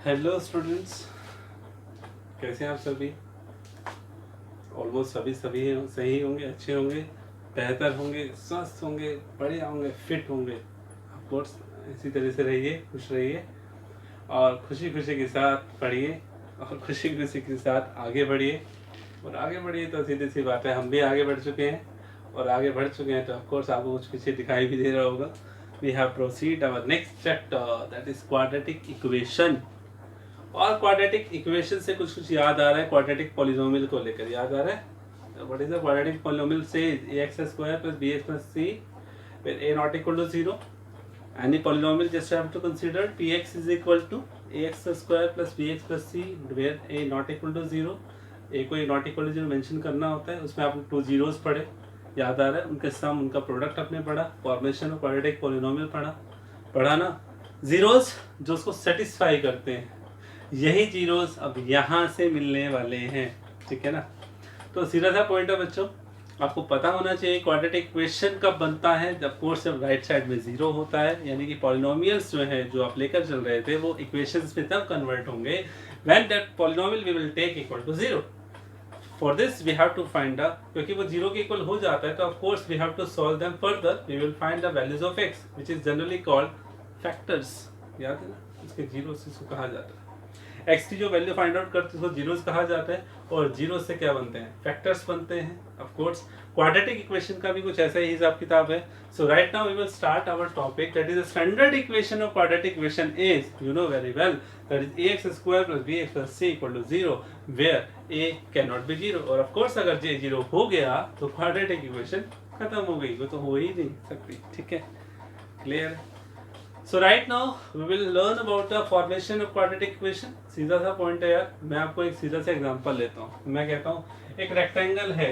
Hello students, कैसे हैं आप सभी? ऑलमोस्ट सभी सही होंगे, अच्छे होंगे, बेहतर होंगे, स्वस्थ होंगे, बढ़िया होंगे, फिट होंगे। ऑफ कोर्स इसी तरह से रहिए, खुश रहिए और खुशी खुशी के साथ पढ़िए और खुशी खुशी के साथ आगे बढ़िए। और आगे बढ़िए तो सीधी सी बात है, हम भी आगे बढ़ चुके हैं और आगे बढ़ चुके हैं तो ऑफ कोर्स आपको कुछ पीछे दिखाई भी दे रहा होगा। We have proceed our next chapter, that is quadratic equation. और क्वाड्रेटिक इक्वेशन से कुछ कुछ याद आ रहा है, क्वाड्रेटिक पॉलिनोमियल को लेकर याद आ रहा है। What is the quadratic polynomial? Says ax² + bx + c where a not equal to 0. Any polynomial just have to consider px is equal to ax² + bx + c where a not equal to 0. a को not equal to 0 mention करना होता है। उसमें आपने 2 zeros पढ़े, याद आ रहा है, उनके सम, उनका प्रोडक्ट आपने पढ़ा, फॉर्मेशन ऑफ क्वाड्रेटिक पॉलिनोमियल पढ़ा ना। जीरोस जो उसको सेटिस्फाई करते हैं, यही जीरोस अब यहाँ से मिलने वाले हैं, ठीक है ना। तो सीधा सा पॉइंट है बच्चों, आपको पता होना चाहिए क्वाड्रेटिक इक्वेशन कब बनता है। जब कोर्स जब राइट साइड में जीरो होता है, यानी कि पॉलिनोमियल्स जो है जो आप लेकर चल रहे थे वो इक्वेशंस में तब कन्वर्ट होंगे when that polynomial we will take equal to 0। For this we have to find the, क्योंकि वो जीरो के इक्वल हो जाता है तो of course we have to solve them further. We will find the values of x which is generally called factors. याद है ना, इसके जीरो से इसको कहा जाता है। x की जो वैल्यू फाइंड आउट करते हैं उसको जीरोस कहा जाता है, और जीरो से क्या बनते हैं? फैक्टर्स बनते हैं। ऑफ कोर्स क्वाड्रेटिक इक्वेशन का भी कुछ ऐसा ही हिसाब किताब है। So right now we will start our topic, that is the standard equation of quadratic equation is, you know very well, that is ax² + bx + c = 0 where a can not be 0। और of course अगर j 0 हो गया तो quadratic equation खत्म हो गई, वो तो हो ही नहीं सकती, ठीक है, clear. So right now we will learn about the formation of quadratic equation। सीधा सा पॉइंट है यार, मैं आपको एक सीधा सा एग्जांपल लेता हूँ। मैं कहता हूँ एक रेक्टेंगल है,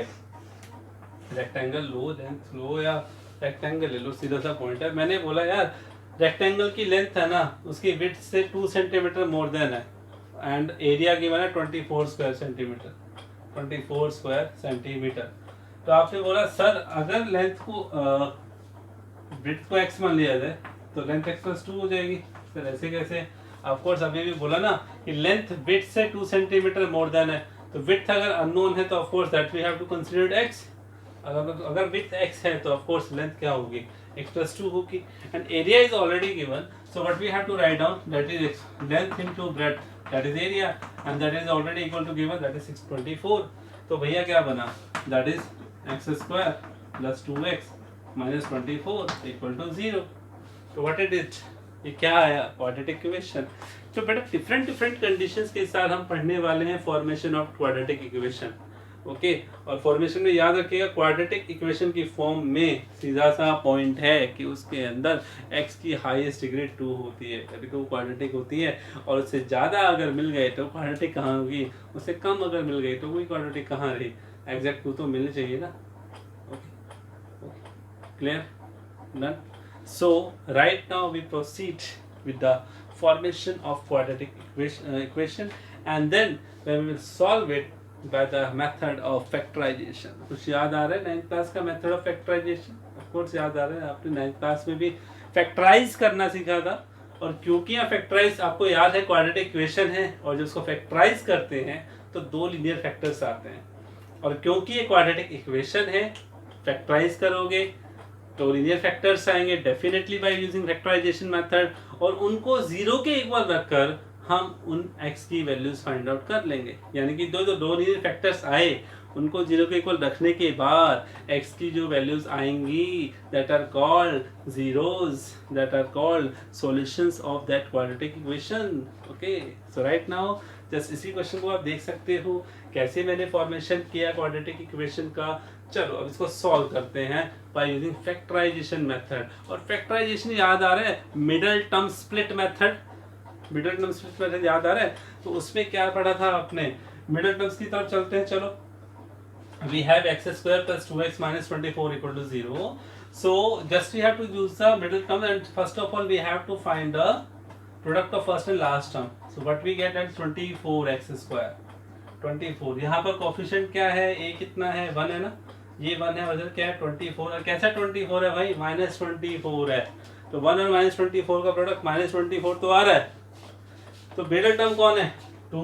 रेक्टेंगल लो, लेंथ लो या रेक्टेंगल ले लो, सीधा सा पॉइंट है। मैंने बोला यार रेक्टेंगल की लेंथ है ना, उसकी विड्थ से 2 सेंटीमीटर मोर देन है, एंड एरिया गिवन है 24 स्क्वायर सेंटीमीटर, 24 स्क्वायर सेंटीमीटर। तो आपने बोला सर अगर लेंथ को विड्थ को x मान लिया जाए तो लेंथ x + 2 हो जाएगी। फिर ऐसे कैसे? ऑफ कोर्स अभी भी बोला ना कि लेंथ विड्थ से 2 सेंटीमीटर मोर देन है, तो विड्थ अगर अननोन है तो of course that we have to consider x। अगर विड्थ x है तो ऑफ कोर्स लेंथ क्या होगी? x + 2 होगी। And area is already given, so what we have to write down, that is length into breadth, that is area, and that is already equal to given, that is 624। तो भैया क्या बना, that is x² + 2x - 24 = 0। तो what it is, ये क्या आया? Quadratic equation. तो बेटा डिफरेंट कंडीशंस के साथ हम पढ़ने वाले हैं formation of quadratic equation, okay. और फॉर्मेशन में याद रखिएगा क्वाड्रेटिक इक्वेशन की फॉर्म में सीधा सा पॉइंट है कि उसके अंदर x की हाईएस्ट डिग्री 2 होती है, तभी तो वो क्वाड्रेटिक होती है। और उससे ज़्यादा अगर मिल गए तो क्वाड्रेटिक कहाँ होगी, उससे कम अगर मिल गई तो वही क्वाड्रेटिक कहाँ रही, एग्जैक्ट 2 तो मिलनी चाहिए ना, okay, clear, done. So right now we proceed with the formation of quadratic equation, and then we will solve it by the method of factorization। कुछ याद आ रहा है 9th क्लास का method of factorisation? Of course याद आ रहा है, आपने 9th क्लास में भी फैक्टराइज करना सीखा था। और क्योंकि यहाँ फैक्टराइज आपको याद है क्वाड्रेटिक इक्वेशन है, और जब उसको फैक्टराइज करते हैं तो 2 लीनियर फैक्टर्स आते हैं, और क्योंकि ये क्वाड्रेटिक इक्वेशन है फैक्टराइज करोगे तो लीनियर फैक्टर्स आएंगे definitely by using factorisation method, और उनको 0 के इक्वल रखकर हम उन x की वैल्यूज फाइंड आउट कर लेंगे। यानी कि दो लीनियर फैक्टर्स आए, उनको 0 के इक्वल रखने के बाद x की जो वैल्यूज आएंगी that are called zeros, that are called solutions of that quadratic equation, okay. So right now just इसी क्वेश्चन को आप देख सकते हो कैसे मैंने फॉर्मेशन किया क्वाड्रेटिक इक्वेशन का। चलो अब इसको सॉल्व करते हैं बाय यूजिंग फैक्टराइजेशन मेथड। और फैक्टराइजेशन याद आ रहा है, middle term split method, middle term split method याद आ रहा है। तो उसमें क्या पढ़ा था आपने, मिडल टर्म्स की तरफ चलते हैं। चलो we have x² + 2x - 24 = 0, so just we have to use the middle term, and first of all we have to find the product of first and last term। so what we get at 24x², 24, यहाँ पर coefficient क्या है, a कितना है, 1 है ना, ये 1 है, वजह क्या है 24, और कैसा 24 है भाई, -24 है। तो 1 और -24 का प्रोडक्ट -24 तो आ रहा है, तो मिडिल टर्म कौन है 2,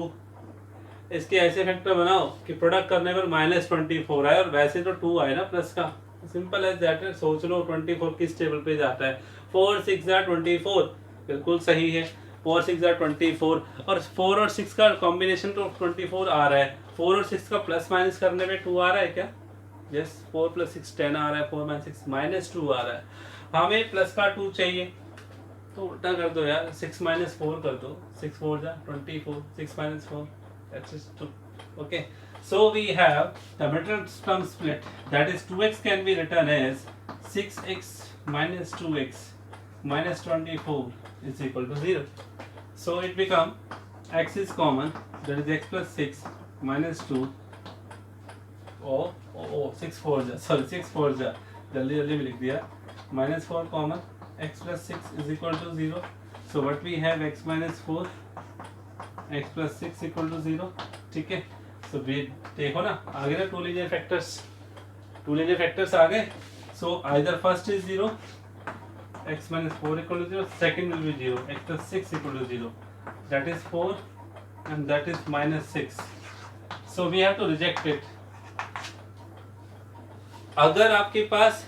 इसके ऐसे फैक्टर बनाओ कि प्रोडक्ट करने पर -24 आए और वैसे तो 2 आए ना प्लस का, सिंपल एज दैट है। सोच लो 24 किस टेबल पे जाता है, 4 6 24, बिल्कुल सही है, 4 6 24 और 4 और 6 का कॉम्बिनेशन तो 24 आ रहा है, 4 और 6 का प्लस माइनस करने में 2 आ रहा है क्या, यस 4 + 6 10 आ रहा है, 4 - 6 -2 आ रहा है, हमें प्लस का 2 चाहिए तो उल्टा कर दो यार, 6 - 4 कर दो, 6 4 जा 24, 6 - 4 that's just 2. Okay, so we have the middle term split, that is 2x can be written as 6x minus 2x minus 24 is equal to 0. So it become x is common, that is x plus 6 minus 2 6 4 जा, sorry 6 4 जा, जल्दी जल्दी में लिख दिया, minus 4 common, x plus 6 is equal to 0. So what we have, x minus 4 x plus 6 equal to 0. ठीक है, so देखो ना आ गए ना 2 लीनियर फैक्टर्स आ गए. So either first is 0, x minus 4 equal to 0, second will be 0, x plus 6 equal to 0, that is 4 and that is -6. So we have to reject it. अगर आपके पास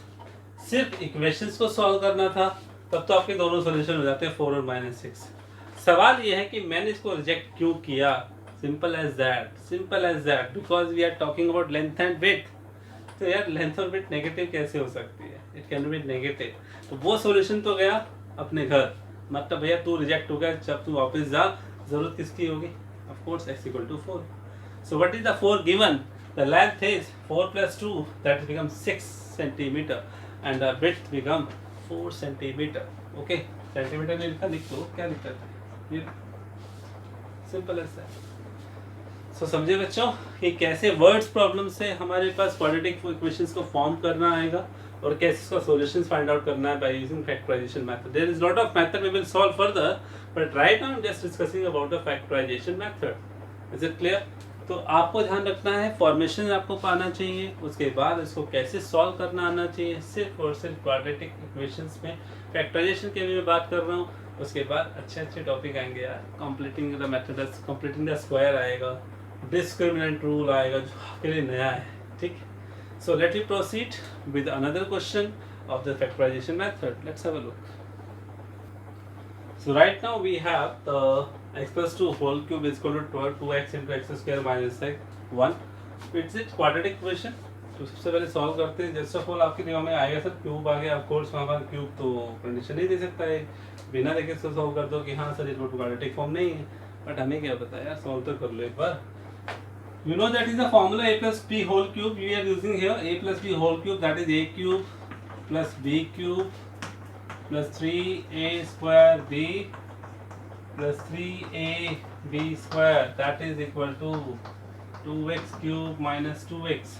सिर्फ इक्वेशंस को सॉल्व करना था तब तो आपके दोनों सॉल्यूशन हो जाते हैं 4 और -6. सवाल ये है कि मैंने इसको रिजेक्ट क्यों किया, simple as that, because we are talking about length and width. तो यार लेंथ और विड्थ नेगेटिव कैसे हो सकती है, इट कैन बी नेगेटिव. तो वो सॉल्यूशन तो गया अपने घर, मतलब भैया तू रिजेक्ट हो गया, जब तू वापस जा जरूरत किसकी होगी, of course x = 4. So what is the 4 given, the length is 4 + 2 that become 6 centimetre and the width become 4 centimetre. Okay, centimetre में लिख दो, क्या दिक्कत है, ये सिंपल ऐसा है. सो समझे बच्चों कि कैसे वर्ड्स प्रॉब्लम से हमारे पास क्वाड्रेटिक इक्वेशंस को फॉर्म करना आएगा और कैसे इसका सॉल्यूशंस फाइंड आउट करना है by using factorisation method. There is lot of method we will solve further, but right now I am just discussing about the factorisation method. Is it clear? तो आपको ध्यान रखना है, फॉर्मेशन आपको पाना चाहिए, उसके बाद इसको कैसे सॉल्व करना आना चाहिए. सिर्फ और सिर्फ क्वाड्रेटिक इक्वेशंस में फैक्टराइजेशन के लिए मैं बात कर रहा हूँ. उसके बाद अच्छे टॉपिक आएंगे यार, completing the method, completing the square आएगा, डिस्क्रिमिनेंट रूल आएगा जो आपके लिए नया है. ठीक, so let me proceed with another question of the factorisation method. Let's have a look. So right now we have the x plus 2 whole cube is equal to 2x into x square minus 1. It's it quadratic equation. तो सबसे पहले solve करते हैं. Just of all आपके दिमाग में आएगा sir cube आ गया, ऑफ कोर्स वहाँ पर क्यूब तो कंडीशन नहीं दे सकता है, बिना देखे इसको सॉल्व कर दो कि हाँ सर इसको क्वाड्रेटिक फॉर्म नहीं है. बट हमें क्या पता यार, सॉल्व तो कर लो एक बार. You know that is the formula a plus b whole cube. We are using here a plus b whole cube, that is a cube plus b cube plus 3a square b plus 3ab square, that is equal to 2x cube minus 2x.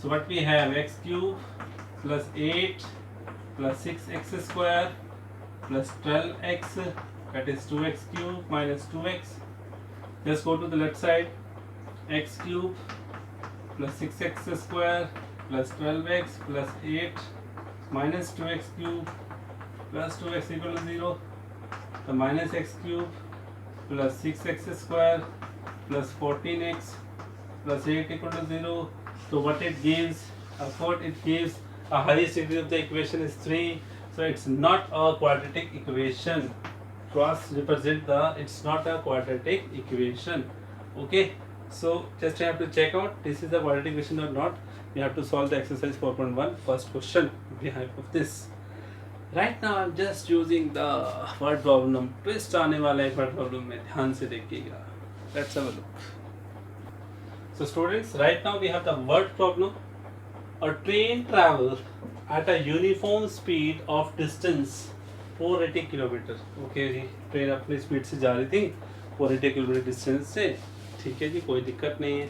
So what we have, x cube plus 8 plus 6x square plus 12x, that is 2x cube minus 2x. Just go to the left side, x cube plus 6x square plus 12x plus 8 minus 2x cube plus 2x equal to 0. The minus x cube plus 6x square plus 14x plus 8 equal to 0. So what it gives, it gives a highest degree of the equation is 3. So it's not a quadratic equation. Cross represent the, it's not a quadratic equation. Okay, so just you have to check out this is a quadratic equation or not. You have to solve the exercise 4.1 first question behind of this. Right now I'm just using the word problem. Twist आने वाला है word problem में, ध्यान से देखिएगा. Let's have a look. So students, right now we have the word problem. A train travels at a uniform speed of distance 480 kilometre. Okay जी, train अपनी speed से जा रही थी 480 किलोमीटर डिस्टेंस से. ठीक है जी, कोई दिक्कत नहीं है.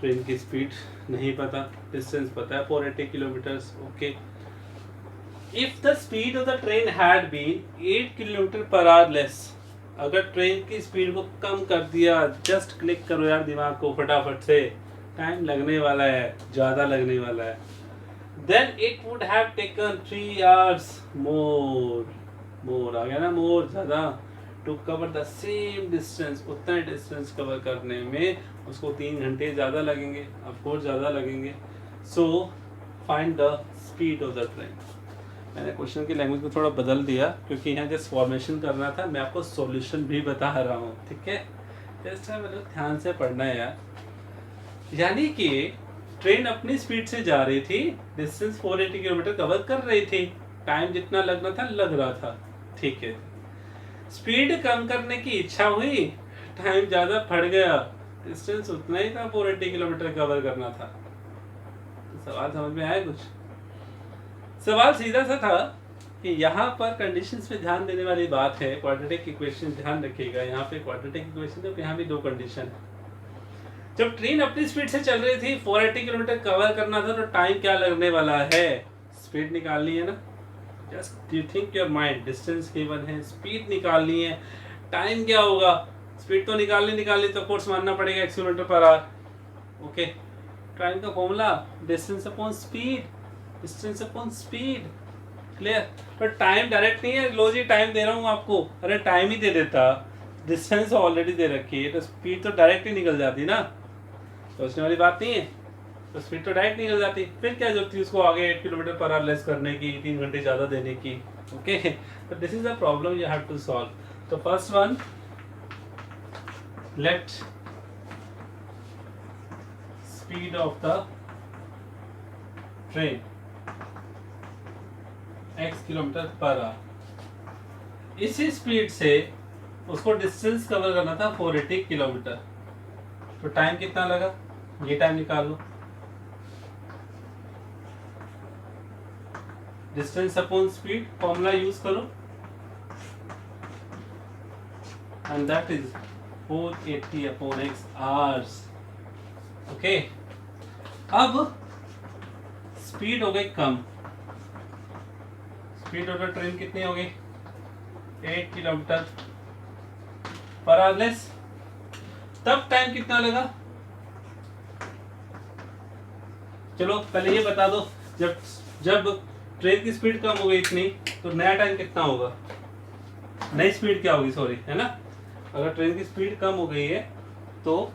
ट्रेन की स्पीड नहीं पता, डिस्टेंस पता है 480 kilometres. Okay, if the speed of the train had been 8 kilometre per hour less, अगर ट्रेन की स्पीड को कम कर दिया, जस्ट क्लिक करो यार दिमाग को फटाफट से, टाइम लगने वाला है, ज़्यादा लगने वाला है. Then it would have taken 3 hours more आ गया ना, more ज़्यादा, to cover the same distance, उतना डिस्टेंस कवर करने में उसको 3 घंटे ज़्यादा लगेंगे, ऑफकोर्स ज़्यादा लगेंगे। So find the speed of the train. मैंने क्वेश्चन की लैंग्वेज को थोड़ा बदल दिया क्योंकि यहाँ जस्ट फॉर्मेशन करना था, मैं आपको सॉल्यूशन भी बता रहा हूँ, ठीक है। जस्ट मतलब ध्यान से पढ़ना है यार। यानी कि ट्रेन अपनी स्पीड से जा रही थी, डिस्टेंस 480 किलोमीटर कवर कर रही थी, टाइम जितना लगना था लग रहा था, ठीक है। स्पीड कम करने की इच्छा हुई, टाइम ज़्यादा बढ़ गया, डिस्टेंस उतना ही था, 480 किलोमीटर कवर करना था। तो सवाल समझ में आया कुछ? सवाल सीधा सा था कि यहाँ पर कंडीशंस पे ध्यान देने वाली बात है। क्वाड्रेटिक इक्वेशन ध्यान रखिएगा, यहाँ पे क्वाड्रेटिक इक्वेशन है, यहाँ भी 2 कंडीशन है। जब ट्रेन अपनी स्पीड से चल रही थी, 480 किलोमीटर कवर करना था, तो टाइम क्या लगने वाला है? स्पीड निकालनी है ना, just you think your mind, distance given है, स्पीड निकालनी है, टाइम क्या होगा? स्पीड तो निकालनी तो कोर्स मानना पड़ेगा x kilometre per hour. Okay, time का formula distance upon speed, distance upon speed, clear. पर टाइम डायरेक्ट नहीं है, लो जी टाइम दे रहा हूँ आपको, अरे टाइम ही दे देता, डिस्टेंस ऑलरेडी दे रखी है, तो स्पीड तो डायरेक्ट ही निकल जाती ना, सोचने वाली बात नहीं है, तो स्पीड तो डायरेक्ट निकल जाती, फिर क्या जरूरत थी उसको आगे 8 किलोमीटर पर आवर लेस करने की, 3 घंटे ज़्यादा देने की। ओके, तो this is the problem you have to solve. तो first one, let speed of the train x kilometre per hour, इसी स्पीड से उसको डिस्टेंस कवर करना था 480 किलोमीटर, तो टाइम कितना लगा, ये टाइम निकाल लो, distance upon speed formula use करो, and that is 480 upon x hours. Okay, अब स्पीड हो गई कम, स्पीड ऑफ द ट्रेन कितनी हो गई, 8 किलोमीटर पर आवर लेस, तब टाइम कितना लगा? चलो पहले ये बता दो, जब ट्रेन की स्पीड कम हो गई इतनी, तो नया टाइम कितना होगा, नई स्पीड क्या होगी, सॉरी, है ना। अगर ट्रेन की स्पीड कम हो गई है तो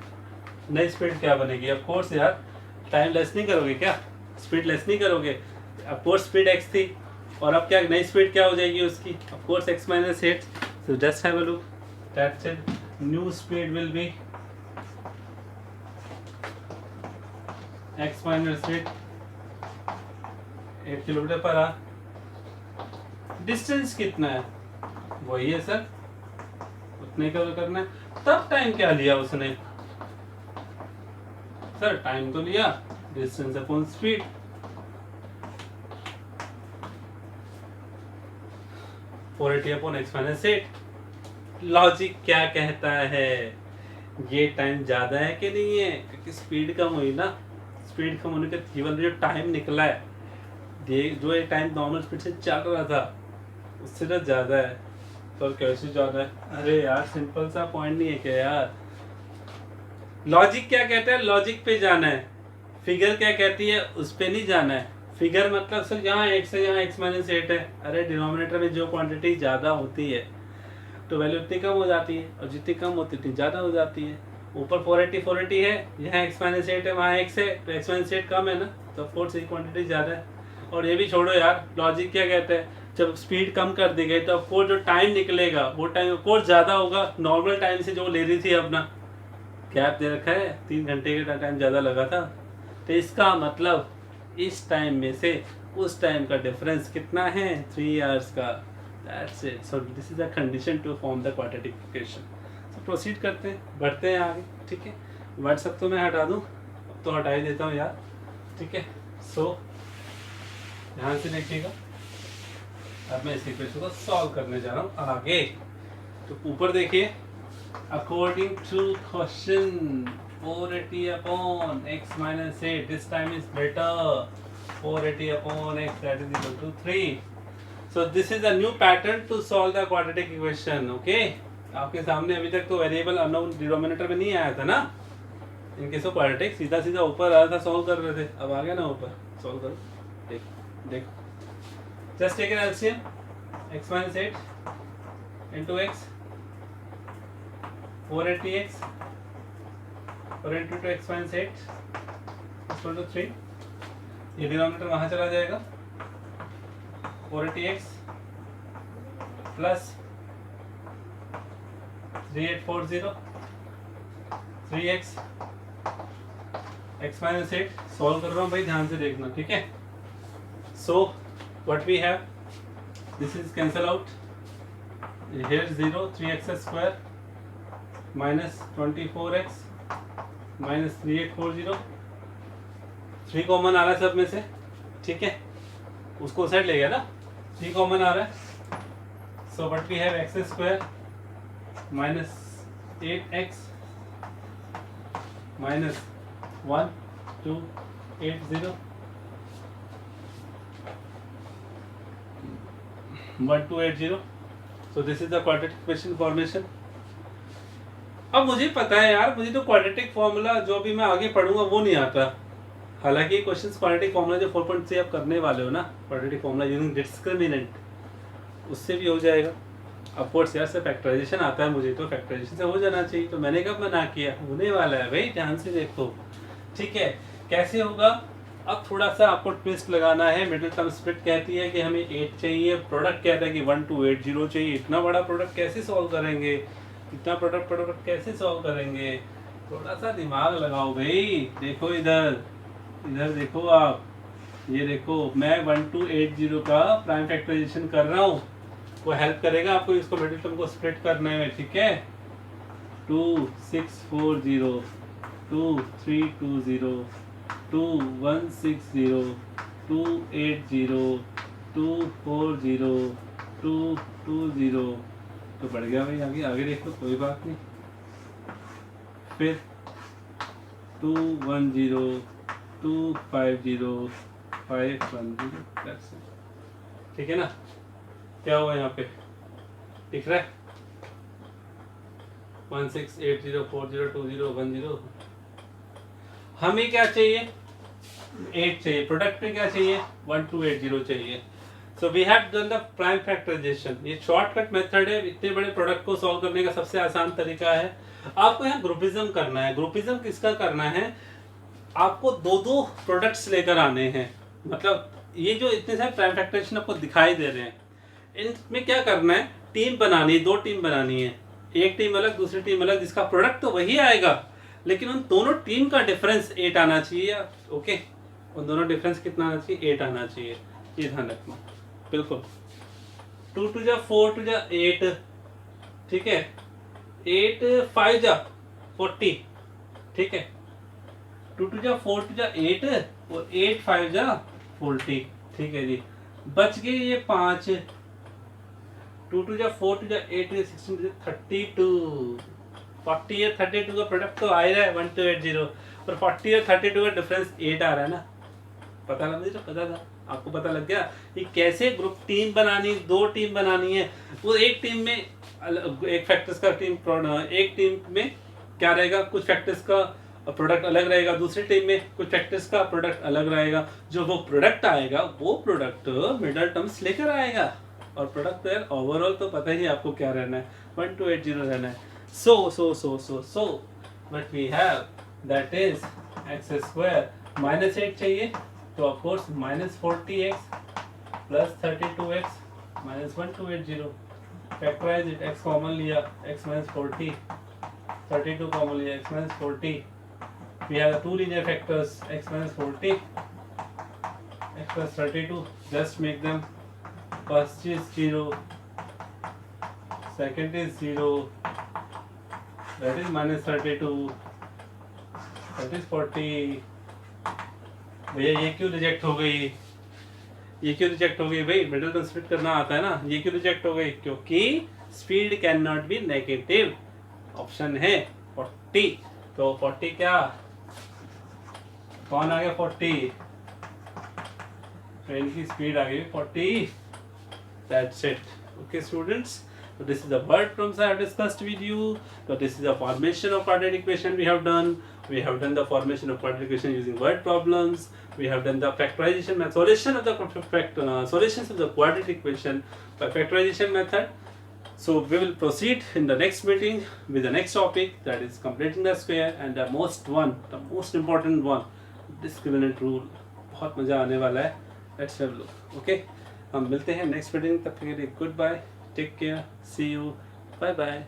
नई स्पीड क्या बनेगी? ऑफ कोर्स यार, टाइम लेस नहीं करोगे क्या, स्पीड लेस नहीं करोगे, ऑफ कोर्स स्पीड x थी, और अब क्या नई स्पीड क्या हो जाएगी उसकी, of course x - 8। So just have a look, that's it, new speed will be x - 8, 8 kilometre per our. Distance कितना है, वही है सर, उतने कवर करना है। तब टाइम क्या लिया उसने, सर टाइम तो लिया distance upon speed, four 480 upon x - 8। Logic क्या कहता है, ये टाइम ज्यादा है कि नहीं है, क्योंकि स्पीड कम हुई ना, स्पीड कम होने के केवल जो टाइम निकला है, जो ये टाइम नॉर्मल स्पीड से चल रहा था उससे तो ज्यादा है। तो कैसे ज्यादा है, अरे यार सिंपल सा पॉइंट नहीं है क्या यार, लॉजिक क्या कहता है, लॉजिक पे जाना है, फिगर क्या कहती है उस पे नहीं जाना है। फिगर मतलब सर यहाँ x है, यहाँ x - 8 है, अरे डिनोमिनेटर में जो क्वांटिटी ज़्यादा होती है तो वैल्यू उतनी कम हो जाती है, और जितनी कम होती है उतनी ज़्यादा हो जाती है। ऊपर 480 है, यहाँ x - 8 है, वहाँ x है, तो x - 8 कम है ना, तो ऑफ कोर्स ये क्वांटिटी ज़्यादा है। और ये भी छोड़ो यार, लॉजिक क्या कहता है, जब स्पीड कम कर दी गई तो ऑफ कोर्स जो टाइम निकलेगा वो टाइम ऑफ कोर्स ज़्यादा होगा नॉर्मल टाइम से, जो ले रही थी अपना गैप दे रखा है, 3 घंटे का टाइम ज़्यादा लगा था, तो इसका मतलब इस टाइम में से उस टाइम का डिफरेंस कितना है, 3 आवर्स का। That's it, so this is the condition to form the quadratic equation. So proceed करते हैं, बढ़ते हैं आगे, ठीक है। व्हाट्सएप तो मैं हटा दूँ, अब तो हटा ही देता हूँ यार, ठीक है। सो ध्यान से देखिएगा, अब मैं इस इक्वेशन को सॉल्व करने जा रहा हूँ आगे। तो ऊपर देखिए, according to question 480 upon x - 8, this time is better, 480 upon x, that is equal to 3. So this is a new pattern to solve the quadratic equation. Okay, आपके सामने अभी तक तो वेरिएबल अननोन डिनोमिनेटर में नहीं आया था ना, इनके सो क्वाड्रेटिक सीधा सीधा ऊपर आया था, सॉल्व कर रहे थे, अब आ गया ना ऊपर, सॉल्व करो, देखो just take an LCM, x - 8 into x, 480x 4 into 2 x minus 8 equal to 3. ये डिनोमिनेटर वहाँ चला जाएगा. 480x plus 3840 3x x minus 8. Solve कर रहा हूँ भाई, ध्यान से देखना, ठीक है. So what we have, this is cancel out. Here 0, 3x square minus 24x minus 3840. 3 common आ रहा है सब में से, ठीक है. उसको साइड ले गया ना, 3 कॉमन आ रहा है. So what we have, x square minus 8x minus 1280 1280. So this is the quadratic equation formation. अब मुझे पता है यार, मुझे तो क्वाड्रेटिक फॉर्मूला जो भी मैं आगे पढ़ूंगा वो नहीं आता. हालांकि क्वेश्चंस क्वाड्रेटिक फॉर्मूला जो 4.3 आप करने वाले हो ना, क्वाड्रेटिक फॉर्मूला यूजिंग डिस्क्रिमिनेंट, उससे भी हो जाएगा. ऑफ कोर्स यार से फैक्टराइजेशन आता है मुझे, तो फैक्टराइजेशन से हो जाना चाहिए. तो मैंने कब मना किया, होने वाला है भाई, ध्यान से देखो, ठीक है. कैसे होगा, अब थोड़ा सा आपको ट्विस्ट लगाना है. मिडिल टर्म स्प्लिट कहती है कि हमें 8 चाहिए, प्रोडक्ट कहता है कि 1280 चाहिए. इतना बड़ा प्रोडक्ट कैसे सॉल्व करेंगे, इतना प्रोडक्ट कैसे सॉल्व करेंगे. थोड़ा सा दिमाग लगाओ भाई. देखो इधर देखो आप, ये देखो मैं 1280 का प्राइम फैक्टराइजेशन कर रहा हूँ. वो हेल्प करेगा आपको इसको मिडिल टर्म को स्प्लिट करने में, ठीक है. 2640 2320 2160 280 240 220. तो बढ़ गया भाई. आगे देख लो, कोई बात नहीं. फिर 210 250 510. ठीक है ना. क्या हुआ यहाँ पे, दिख रहा है 1680402010. हमें क्या चाहिए, 8 चाहिए. प्रोडक्ट में क्या चाहिए, 1280 चाहिए. So we have done the prime factorisation. ये शॉर्टकट मेथड है. इतने बड़े प्रोडक्ट को सॉल्व करने का सबसे आसान तरीका है. आपको यहाँ ग्रुपिज्म करना है. ग्रुपिज्म किसका करना है, आपको दो प्रोडक्ट्स लेकर आने हैं. मतलब ये जो इतने सारे प्राइम फैक्टराइजेशन आपको दिखाई दे रहे हैं, इनमें क्या करना है, टीम बनानी है. 2 टीम बनानी है. एक टीम अलग, दूसरी टीम अलग. जिसका प्रोडक्ट तो वही आएगा, लेकिन उन दोनों टीम का डिफरेंस 8 आना चाहिए. ओके, उन दोनों डिफरेंस कितना आना चाहिए, 8 आना चाहिए. ये ध्यान रखना बिल्कुल. 2 2 जा 4 2 जा 8, ठीक है. 8 5 जा 40, ठीक है. 2 2 जा 4 2 जा 8 और 8 5 जा 40, ठीक है जी. बच गए ये 5. 2 2 जा 4 2 जा 8 16 32. 40 या 32 का प्रोडक्ट तो आ ही रहा है 1280, और 40 और 32 का डिफरेंस 8 आ रहा है ना. पता लग मुझे, पता था आपको, पता लग गया कि कैसे ग्रुप टीम बनानी. 2 टीम बनानी है. वो एक टीम में एक फैक्टर्स का टीम, एक टीम में क्या रहेगा, कुछ फैक्टर्स का प्रोडक्ट अलग रहेगा. दूसरी टीम में कुछ फैक्टर्स का प्रोडक्ट अलग रहेगा. जो वो प्रोडक्ट आएगा, वो प्रोडक्ट मिडल टर्म्स लेकर आएगा. और प्रोडक्ट तो यार ओवरऑल तो पता ही आपको क्या रहना है, 1280 रहना है. So what we have, that is x square minus 8 चाहिए. तो of course minus 40x plus 32x minus 1280. Factorize it. x common लिया, x minus 40. 32 कॉमन लिया, x minus 40. We have the 2 linear factors, x minus 40, x plus 32. Just make them. First is 0, second is 0. That is minus 32. That is 40. भैया ये क्यों reject हो गई, ये क्यों reject हो गई भाई. मिडिल टर्म स्प्लिट करना आता है ना. ये क्यों रिजेक्ट हो गई, क्योंकि speed can not B negative. Option है 40. तो 40 क्या, कौन आ गया 40, ट्रेन की स्पीड आ गई 40. That's it. Okay students, so this is the word problems I have discussed with you. So this is the formation of quadratic equation we have done. We have done the formation of quadratic equation using word problems. We have done the factorization method, solutions of the quadratic equation by factorization method. So we will proceed in the next meeting with the next topic, that is completing the square, and the most important one, discriminant rule. बहुत मज़ा आने वाला है. Let's have a look. Okay, हम मिलते हैं next meeting. तब तक के लिए goodbye, take care, see you, bye bye.